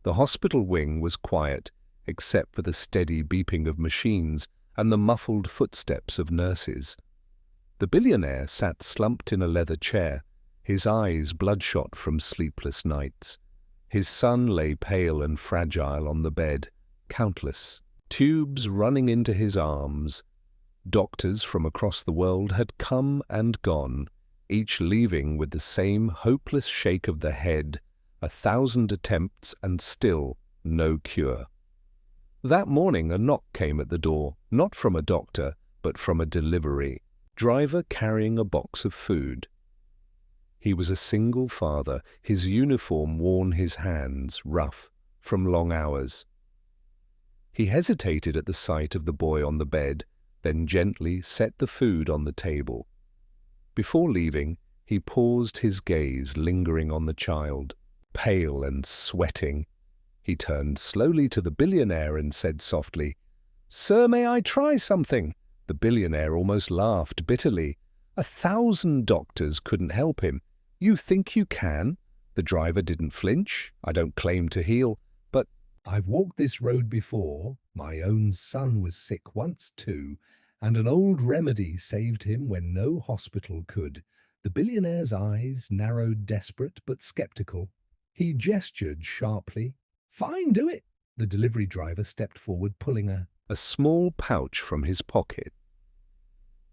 The hospital wing was quiet, except for the steady beeping of machines and the muffled footsteps of nurses. The billionaire sat slumped in a leather chair, his eyes bloodshot from sleepless nights. His son lay pale and fragile on the bed, countless tubes running into his arms. Doctors from across the world had come and gone, each leaving with the same hopeless shake of the head, 1,000 attempts and still no cure. That morning a knock came at the door, not from a doctor, but from a delivery driver carrying a box of food. He was a single father, his uniform worn his hands, rough from long hours. He hesitated at the sight of the boy on the bed, then gently set the food on the table. Before leaving, he paused, his gaze lingering on the child, pale and sweating. He turned slowly to the billionaire and said softly, "Sir, may I try something?" The billionaire almost laughed bitterly. 1,000 doctors couldn't help him. "You think you can?" The driver didn't flinch. "I don't claim to heal, but I've walked this road before. My own son was sick once too, and an old remedy saved him when no hospital could." The billionaire's eyes narrowed, desperate but skeptical. He gestured sharply. "Fine, do it." The delivery driver stepped forward, pulling a small pouch from his pocket.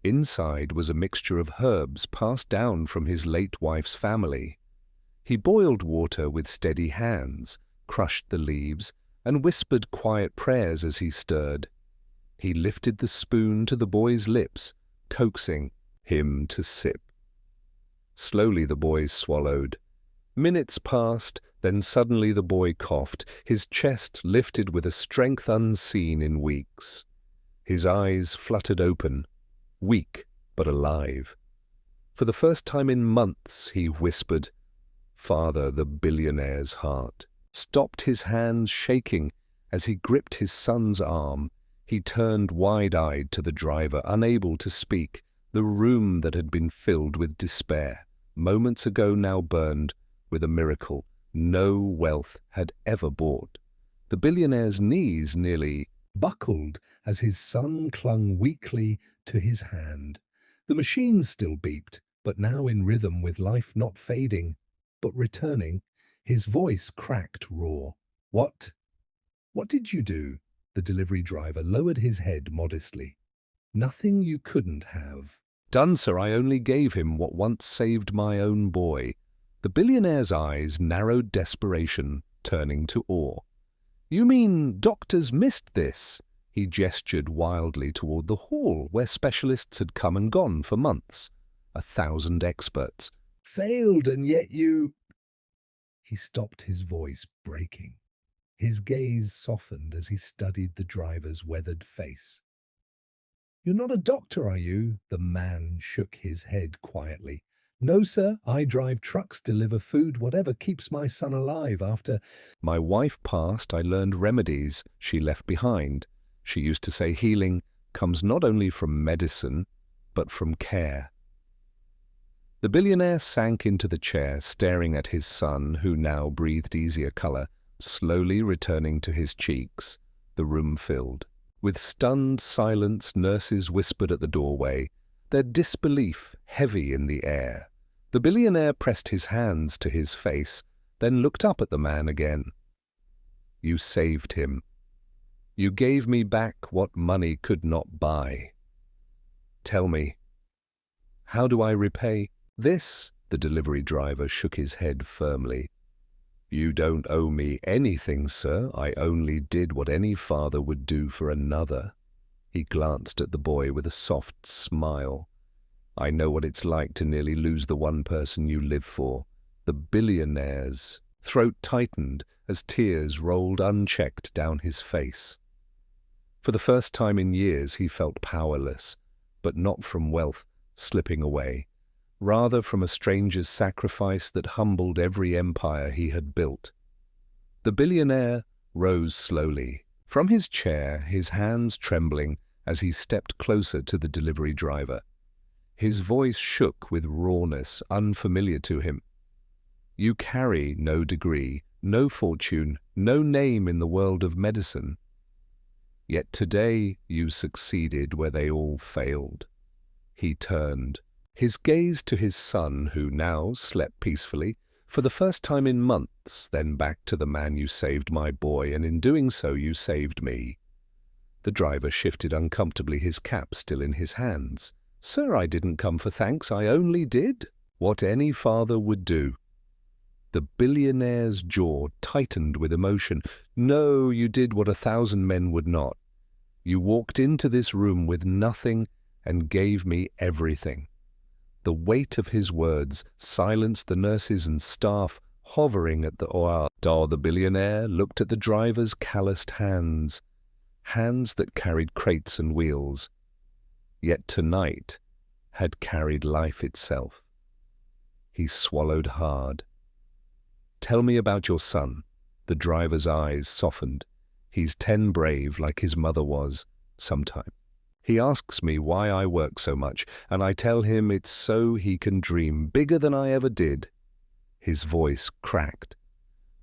Inside was a mixture of herbs passed down from his late wife's family. He boiled water with steady hands, crushed the leaves, and whispered quiet prayers as he stirred. He lifted the spoon to the boy's lips, coaxing him to sip. Slowly the boy swallowed. Minutes passed, then suddenly the boy coughed, his chest lifted with a strength unseen in weeks. His eyes fluttered open, weak but alive. For the first time in months, he whispered. Father, the billionaire's heart stopped, his hands shaking as he gripped his son's arm. He turned wide-eyed to the driver, unable to speak. The room that had been filled with despair, moments ago now burned with a miracle no wealth had ever bought. The billionaire's knees nearly buckled as his son clung weakly to his hand. The machine still beeped, but now in rhythm with life not fading, but returning. His voice cracked raw. What did you do?" The delivery driver lowered his head modestly. "Nothing you couldn't have." "Done, sir. I only gave him what once saved my own boy." The billionaire's eyes narrowed, desperation turning to awe. "You mean doctors missed this?" He gestured wildly toward the hall where specialists had come and gone for months. 1,000 experts. "Failed, and yet you—" He stopped, his voice breaking. His gaze softened as he studied the driver's weathered face. "You're not a doctor, are you?" The man shook his head quietly. "No, sir. I drive trucks, deliver food, whatever keeps my son alive. After my wife passed, I learned remedies she left behind. She used to say healing comes not only from medicine, but from care." The billionaire sank into the chair, staring at his son, who now breathed easier color, slowly returning to his cheeks. The room filled. With stunned silence, nurses whispered at the doorway, their disbelief heavy in the air. The billionaire pressed his hands to his face, then looked up at the man again. "You saved him. You gave me back what money could not buy. Tell me, how do I repay this?" The delivery driver shook his head firmly. "You don't owe me anything, sir. I only did what any father would do for another." He glanced at the boy with a soft smile. "I know what it's like to nearly lose the one person you live for." The billionaire's throat tightened as tears rolled unchecked down his face. For the first time in years he felt powerless, but not from wealth slipping away, rather from a stranger's sacrifice that humbled every empire he had built. The billionaire rose slowly from his chair, his hands trembling as he stepped closer to the delivery driver. His voice shook with rawness unfamiliar to him. "You carry no degree, no fortune, no name in the world of medicine. Yet today you succeeded where they all failed. He turned, his gaze to his son, who now slept peacefully, for the first time in months, then back to the man. You saved my boy, and in doing so you saved me. The driver shifted uncomfortably, his cap still in his hands. Sir, I didn't come for thanks, I only did what any father would do. The billionaire's jaw tightened with emotion. No, you did what 1,000 men would not. You walked into this room with nothing and gave me everything. The weight of his words silenced the nurses and staff hovering at the OR. The billionaire looked at the driver's calloused hands, hands that carried crates and wheels, yet tonight had carried life itself. He swallowed hard. Tell me about your son. The driver's eyes softened. He's 10 brave like his mother was, sometime. He asks me why I work so much, and I tell him it's so he can dream bigger than I ever did. His voice cracked.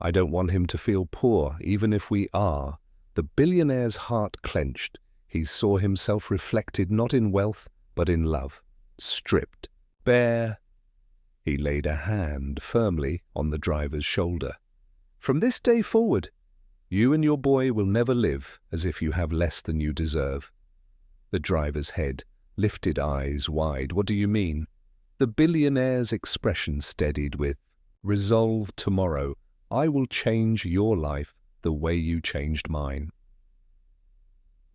I don't want him to feel poor, even if we are. The billionaire's heart clenched. He saw himself reflected not in wealth, but in love. Stripped, bare. He laid a hand firmly on the driver's shoulder. From this day forward, you and your boy will never live as if you have less than you deserve. The driver's head lifted, eyes wide. What do you mean? The billionaire's expression steadied with, resolve tomorrow, I will change your life the way you changed mine.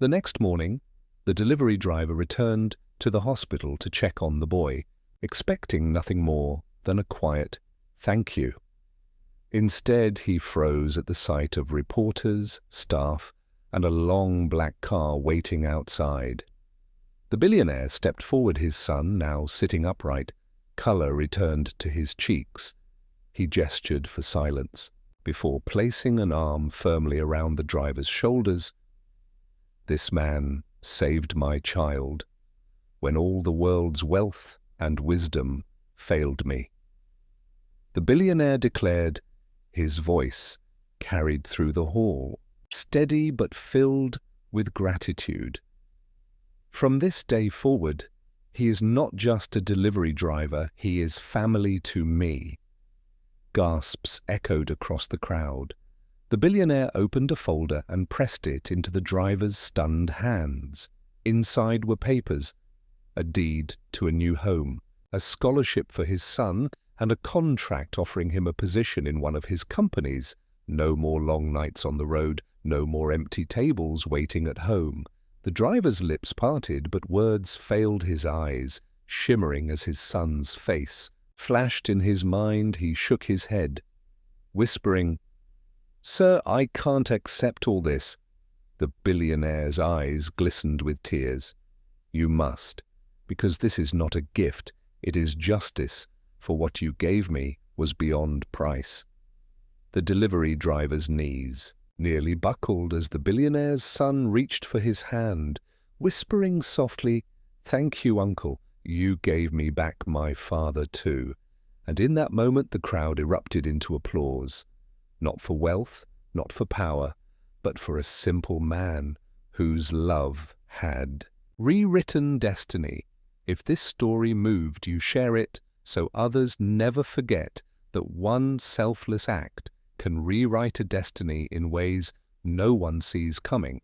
The next morning, the delivery driver returned to the hospital to check on the boy, expecting nothing more than a quiet thank you. Instead, he froze at the sight of reporters, staff, and a long black car waiting outside. The billionaire stepped forward, his son now sitting upright. Color returned to his cheeks. He gestured for silence before placing an arm firmly around the driver's shoulders. This man saved my child when all the world's wealth and wisdom failed me. The billionaire declared, his voice carried through the hall, steady but filled with gratitude. From this day forward, he is not just a delivery driver, he is family to me. Gasps echoed across the crowd. The billionaire opened a folder and pressed it into the driver's stunned hands. Inside were papers, a deed to a new home, a scholarship for his son, and a contract offering him a position in one of his companies. No more long nights on the road, no more empty tables waiting at home. The driver's lips parted, but words failed his eyes, shimmering as his son's face flashed in his mind. He shook his head, whispering, Sir, I can't accept all this. The billionaire's eyes glistened with tears. You must, because this is not a gift, it is justice, for what you gave me was beyond price. The delivery driver's knees nearly buckled as the billionaire's son reached for his hand, whispering softly, Thank you, uncle. You gave me back my father too. And in that moment the crowd erupted into applause. Not for wealth, not for power, but for a simple man whose love had rewritten destiny. If this story moved you, share it so others never forget that one selfless act can rewrite a destiny in ways no one sees coming.